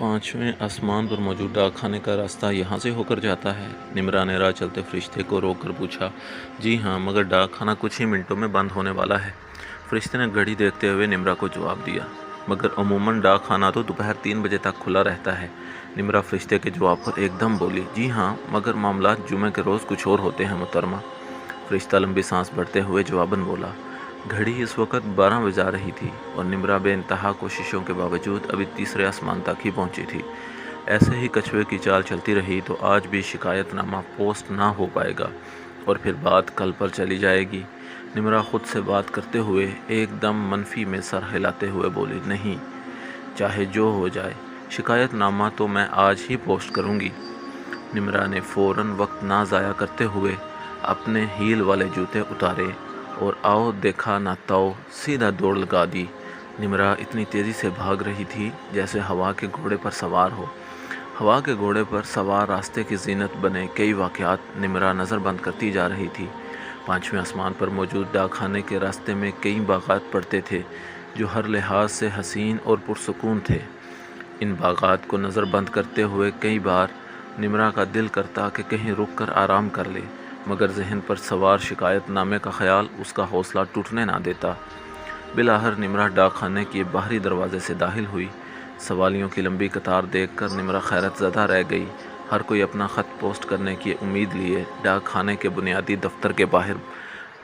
5ویں آسمان پر موجود ڈاک خانے کا راستہ یہاں سے ہو کر جاتا ہے؟ نمرا نے راہ چلتے فرشتے کو روک کر پوچھا۔ جی ہاں، مگر ڈاک خانہ کچھ ہی منٹوں میں بند ہونے والا ہے۔ فرشتے نے گھڑی دیکھتے ہوئے نمرا کو جواب دیا۔ مگر عموماً ڈاک خانہ تو دوپہر 3 بجے تک کھلا رہتا ہے۔ نمرا فرشتے کے جواب پر ایک دم بولی۔ جی ہاں، مگر معاملات جمعے کے روز کچھ اور ہوتے ہیں محترمہ۔ فرشتہ لمبی سانس بھرتے ہوئے جواباً بولا۔ گھڑی اس وقت 12 بجا رہی تھی اور نمرا بے انتہا کوششوں کے باوجود ابھی تیسرے آسمان تک ہی پہنچی تھی۔ ایسے ہی کچھوے کی چال چلتی رہی تو آج بھی شکایت نامہ پوسٹ نہ ہو پائے گا اور پھر بات کل پر چلی جائے گی۔ نمرا خود سے بات کرتے ہوئے ایک دم منفی میں سر ہلاتے ہوئے بولی۔ نہیں، چاہے جو ہو جائے، شکایت نامہ تو میں آج ہی پوسٹ کروں گی۔ نمرا نے فوراً وقت نہ ضائع کرتے ہوئے اپنے ہیل والے جوتے اتارے اور آؤ دیکھا نہ تاؤ سیدھا دوڑ لگا دی۔ نمرا اتنی تیزی سے بھاگ رہی تھی جیسے ہوا کے گھوڑے پر سوار ہو۔ ہوا کے گھوڑے پر سوار راستے کی زینت بنے کئی واقعات نمرا نظر بند کرتی جا رہی تھی۔ 5ویں آسمان پر موجود ڈاک خانے کے راستے میں کئی باغات پڑتے تھے جو ہر لحاظ سے حسین اور پرسکون تھے۔ ان باغات کو نظر بند کرتے ہوئے کئی بار نمرا کا دل کرتا کہ کہیں رک کر آرام کر لے، مگر ذہن پر سوار شکایت نامے کا خیال اس کا حوصلہ ٹوٹنے نہ دیتا۔ بالآخر نمرا ڈاک خانے کے باہری دروازے سے داخل ہوئی۔ سوالیوں کی لمبی قطار دیکھ کر نمرا حیرت زدہ رہ گئی۔ ہر کوئی اپنا خط پوسٹ کرنے کی امید لیے ڈاک خانے کے بنیادی دفتر کے باہر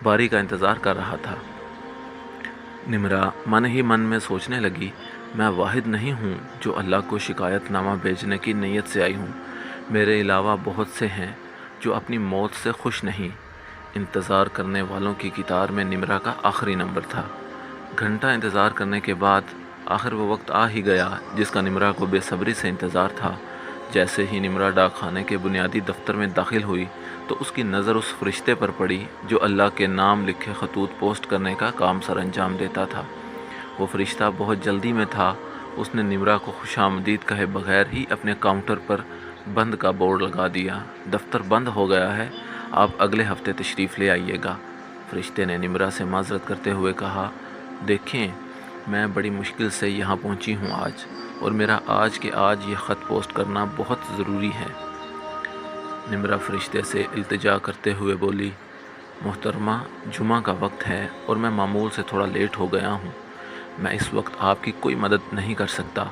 باری کا انتظار کر رہا تھا۔ نمرا من ہی من میں سوچنے لگی، میں واحد نہیں ہوں جو اللہ کو شکایت نامہ بھیجنے کی نیت سے آئی ہوں۔ میرے علاوہ بہت سے ہیں جو اپنی موت سے خوش نہیں۔ انتظار کرنے والوں کی قطار میں نمرا کا آخری نمبر تھا۔ گھنٹہ انتظار کرنے کے بعد آخر وہ وقت آ ہی گیا جس کا نمرا کو بے صبری سے انتظار تھا۔ جیسے ہی نمرا ڈاک خانے کے بنیادی دفتر میں داخل ہوئی تو اس کی نظر اس فرشتے پر پڑی جو اللہ کے نام لکھے خطوط پوسٹ کرنے کا کام سر انجام دیتا تھا۔ وہ فرشتہ بہت جلدی میں تھا۔ اس نے نمرا کو خوش آمدید کہے بغیر ہی اپنے کاؤنٹر پر بند کا بورڈ لگا دیا۔ دفتر بند ہو گیا ہے، آپ اگلے ہفتے تشریف لے آئیے گا۔ فرشتے نے نمرا سے معذرت کرتے ہوئے کہا، دیکھیں، میں بڑی مشکل سے یہاں پہنچی ہوں آج، اور میرا آج کے آج یہ خط پوسٹ کرنا بہت ضروری ہے۔ نمرا فرشتے سے التجا کرتے ہوئے بولی، محترمہ، جمعہ کا وقت ہے اور میں معمول سے تھوڑا لیٹ ہو گیا ہوں۔ میں اس وقت آپ کی کوئی مدد نہیں کر سکتا۔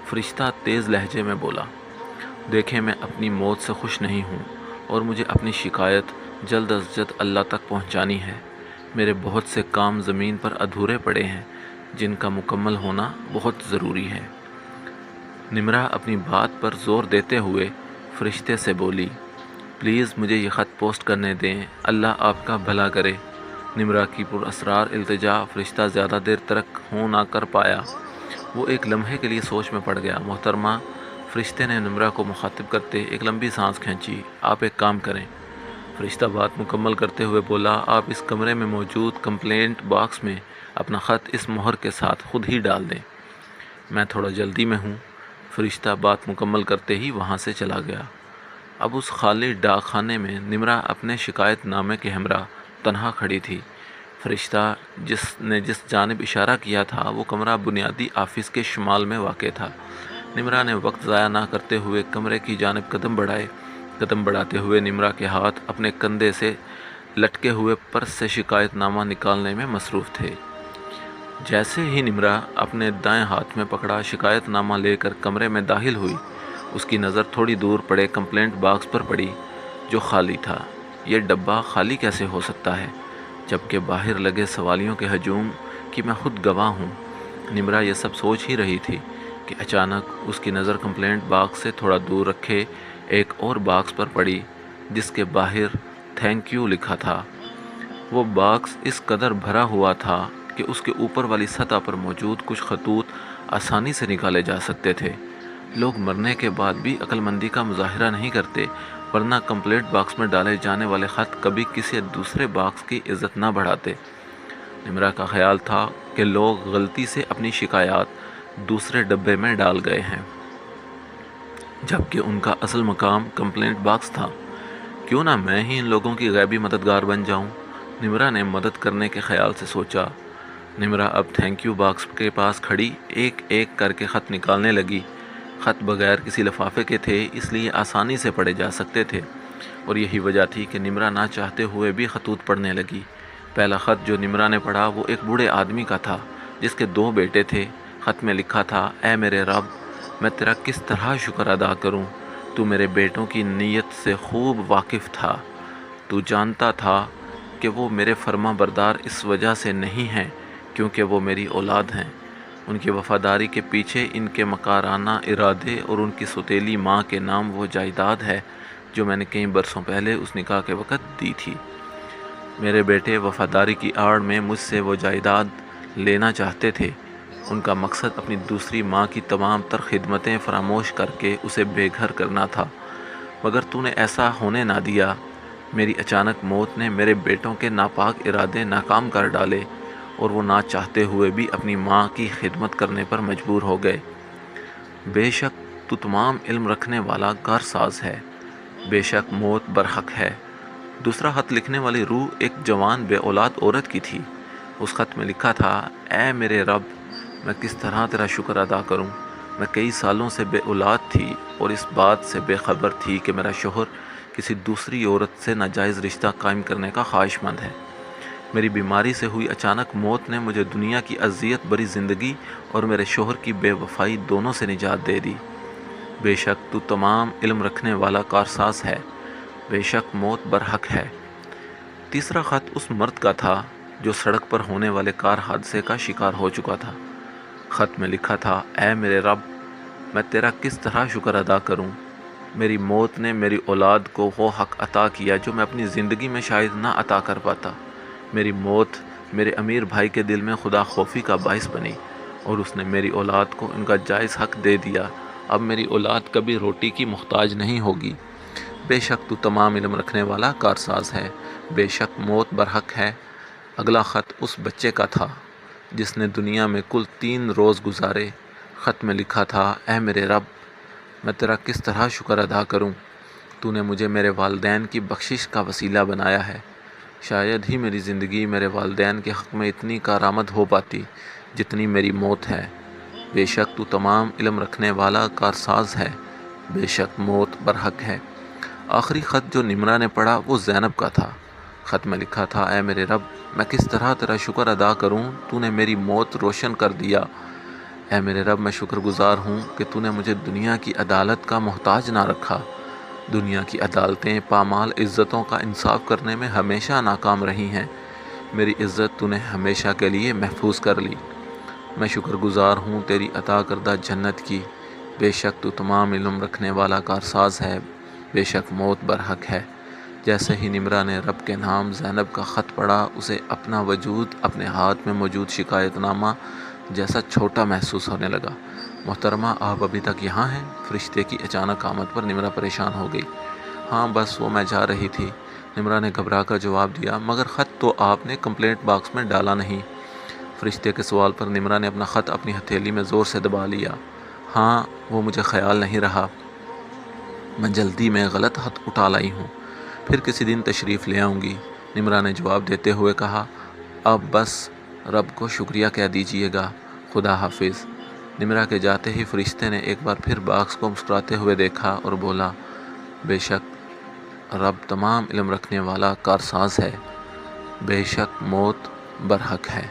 فرشتہ تیز لہجے میں بولا، دیکھیں، میں اپنی موت سے خوش نہیں ہوں اور مجھے اپنی شکایت جلد از جلد اللہ تک پہنچانی ہے۔ میرے بہت سے کام زمین پر ادھورے پڑے ہیں جن کا مکمل ہونا بہت ضروری ہے۔ نمرا اپنی بات پر زور دیتے ہوئے فرشتے سے بولی، پلیز مجھے یہ خط پوسٹ کرنے دیں، اللہ آپ کا بھلا کرے۔ نمرا کی پراسرار التجا فرشتہ زیادہ دیر تک ہو نہ کر پایا۔ وہ ایک لمحے کے لیے سوچ میں پڑ گیا۔ محترمہ، فرشتے نے نمرا کو مخاطب کرتے ایک لمبی سانس کھینچی، آپ ایک کام کریں۔ فرشتہ بات مکمل کرتے ہوئے بولا، آپ اس کمرے میں موجود کمپلینٹ باکس میں اپنا خط اس مہر کے ساتھ خود ہی ڈال دیں۔ میں تھوڑا جلدی میں ہوں۔ فرشتہ بات مکمل کرتے ہی وہاں سے چلا گیا۔ اب اس خالی ڈاک خانے میں نمرا اپنے شکایت نامے کے ہمراہ تنہا کھڑی تھی۔ فرشتہ جس جانب اشارہ کیا تھا وہ کمرہ بنیادی آفس کے شمال میں واقع تھا۔ نمرا نے وقت ضائع نہ کرتے ہوئے کمرے کی جانب قدم بڑھائے۔ قدم بڑھاتے ہوئے نمرا کے ہاتھ اپنے کندھے سے لٹکے ہوئے پرس سے شکایت نامہ نکالنے میں مصروف تھے۔ جیسے ہی نمرا اپنے دائیں ہاتھ میں پکڑا شکایت نامہ لے کر کمرے میں داخل ہوئی، اس کی نظر تھوڑی دور پڑے کمپلینٹ باکس پر پڑی جو خالی تھا۔ یہ ڈبہ خالی کیسے ہو سکتا ہے جبکہ باہر لگے سوالیوں کے ہجوم کی میں خود گواہ ہوں؟ نمرا یہ سب سوچ ہی رہی تھی کہ اچانک اس کی نظر کمپلینٹ باکس سے تھوڑا دور رکھے ایک اور باکس پر پڑی جس کے باہر تھینک یو لکھا تھا۔ وہ باکس اس قدر بھرا ہوا تھا کہ اس کے اوپر والی سطح پر موجود کچھ خطوط آسانی سے نکالے جا سکتے تھے۔ لوگ مرنے کے بعد بھی عقل مندی کا مظاہرہ نہیں کرتے، ورنہ کمپلیٹ باکس میں ڈالے جانے والے خط کبھی کسی دوسرے باکس کی عزت نہ بڑھاتے۔ نمرا کا خیال تھا کہ لوگ غلطی سے اپنی شکایات دوسرے ڈبے میں ڈال گئے ہیں جبکہ ان کا اصل مقام کمپلینٹ باکس تھا۔ کیوں نہ میں ہی ان لوگوں کی غیبی مددگار بن جاؤں؟ نمرا نے مدد کرنے کے خیال سے سوچا۔ نمرا اب تھینک یو باکس کے پاس کھڑی ایک ایک کر کے خط نکالنے لگی۔ خط بغیر کسی لفافے کے تھے، اس لیے آسانی سے پڑھے جا سکتے تھے، اور یہی وجہ تھی کہ نمرا نہ چاہتے ہوئے بھی خطوط پڑھنے لگی۔ پہلا خط جو نمرا نے پڑھا وہ ایک بوڑھے آدمی کا تھا جس کے 2 بیٹے تھے۔ خط میں لکھا تھا: اے میرے رب، میں تیرا کس طرح شکر ادا کروں؟ تو میرے بیٹوں کی نیت سے خوب واقف تھا۔ تو جانتا تھا کہ وہ میرے فرما بردار اس وجہ سے نہیں ہیں کیونکہ وہ میری اولاد ہیں۔ ان کی وفاداری کے پیچھے ان کے مکارانہ ارادے اور ان کی سوتیلی ماں کے نام وہ جائیداد ہے جو میں نے کئی برسوں پہلے اس نکاح کے وقت دی تھی۔ میرے بیٹے وفاداری کی آڑ میں مجھ سے وہ جائیداد لینا چاہتے تھے۔ ان کا مقصد اپنی دوسری ماں کی تمام تر خدمتیں فراموش کر کے اسے بے گھر کرنا تھا، مگر تو نے ایسا ہونے نہ دیا۔ میری اچانک موت نے میرے بیٹوں کے ناپاک ارادے ناکام کر ڈالے اور وہ نہ چاہتے ہوئے بھی اپنی ماں کی خدمت کرنے پر مجبور ہو گئے۔ بے شک تو تمام علم رکھنے والا کارساز ہے، بے شک موت برحق ہے۔ دوسرا خط لکھنے والی روح ایک جوان بے اولاد عورت کی تھی۔ اس خط میں لکھا تھا: اے میرے رب، میں کس طرح تیرا شکر ادا کروں؟ میں کئی سالوں سے بے اولاد تھی اور اس بات سے بے خبر تھی کہ میرا شوہر کسی دوسری عورت سے ناجائز رشتہ قائم کرنے کا خواہش مند ہے۔ میری بیماری سے ہوئی اچانک موت نے مجھے دنیا کی اذیت بری زندگی اور میرے شوہر کی بے وفائی دونوں سے نجات دے دی۔ بے شک تو تمام علم رکھنے والا کارساز ہے، بے شک موت برحق ہے۔ تیسرا خط اس مرد کا تھا جو سڑک پر ہونے والے کار حادثے کا شکار ہو چکا تھا۔ خط میں لکھا تھا: اے میرے رب، میں تیرا کس طرح شکر ادا کروں؟ میری موت نے میری اولاد کو وہ حق عطا کیا جو میں اپنی زندگی میں شاید نہ عطا کر پاتا۔ میری موت میرے امیر بھائی کے دل میں خدا خوفی کا باعث بنی اور اس نے میری اولاد کو ان کا جائز حق دے دیا۔ اب میری اولاد کبھی روٹی کی محتاج نہیں ہوگی۔ بے شک تو تمام علم رکھنے والا کارساز ہے، بے شک موت برحق ہے۔ اگلا خط اس بچے کا تھا جس نے دنیا میں کل 3 روز گزارے۔ خط میں لکھا تھا: اے میرے رب، میں تیرا کس طرح شکر ادا کروں؟ تو نے مجھے میرے والدین کی بخشش کا وسیلہ بنایا ہے۔ شاید ہی میری زندگی میرے والدین کے حق میں اتنی کارآمد ہو پاتی جتنی میری موت ہے۔ بے شک تو تمام علم رکھنے والا کارساز ہے، بے شک موت برحق ہے۔ آخری خط جو نمرا نے پڑھا وہ زینب کا تھا۔ خط میں لکھا تھا: اے میرے رب، میں کس طرح تیرا شکر ادا کروں؟ تو نے میری موت روشن کر دیا۔ اے میرے رب، میں شکر گزار ہوں کہ تو نے مجھے دنیا کی عدالت کا محتاج نہ رکھا۔ دنیا کی عدالتیں پامال عزتوں کا انصاف کرنے میں ہمیشہ ناکام رہی ہیں۔ میری عزت تو نے ہمیشہ کے لیے محفوظ کر لی۔ میں شکر گزار ہوں تیری عطا کردہ جنت کی۔ بے شک تو تمام علم رکھنے والا کارساز ہے، بے شک موت برحق ہے۔ جیسے ہی نمرا نے رب کے نام زینب کا خط پڑھا، اسے اپنا وجود اپنے ہاتھ میں موجود شکایت نامہ جیسا چھوٹا محسوس ہونے لگا۔ محترمہ، آپ ابھی تک یہاں ہیں؟ فرشتے کی اچانک آمد پر نمرا پریشان ہو گئی۔ ہاں بس وہ میں جا رہی تھی، نمرا نے گھبرا کر جواب دیا۔ مگر خط تو آپ نے کمپلینٹ باکس میں ڈالا نہیں۔ فرشتے کے سوال پر نمرا نے اپنا خط اپنی ہتھیلی میں زور سے دبا لیا۔ ہاں، وہ مجھے خیال نہیں رہا، میں جلدی میں غلط ہاتھ اٹھا لائی ہوں، پھر کسی دن تشریف لے آؤں گی، نمرا نے جواب دیتے ہوئے کہا۔ اب بس رب کو شکریہ کہہ دیجیے گا۔ خدا حافظ۔ نمرا کے جاتے ہی فرشتے نے ایک بار پھر باکس کو مسکراتے ہوئے دیکھا اور بولا: بے شک رب تمام علم رکھنے والا کارساز ہے، بے شک موت برحق ہے۔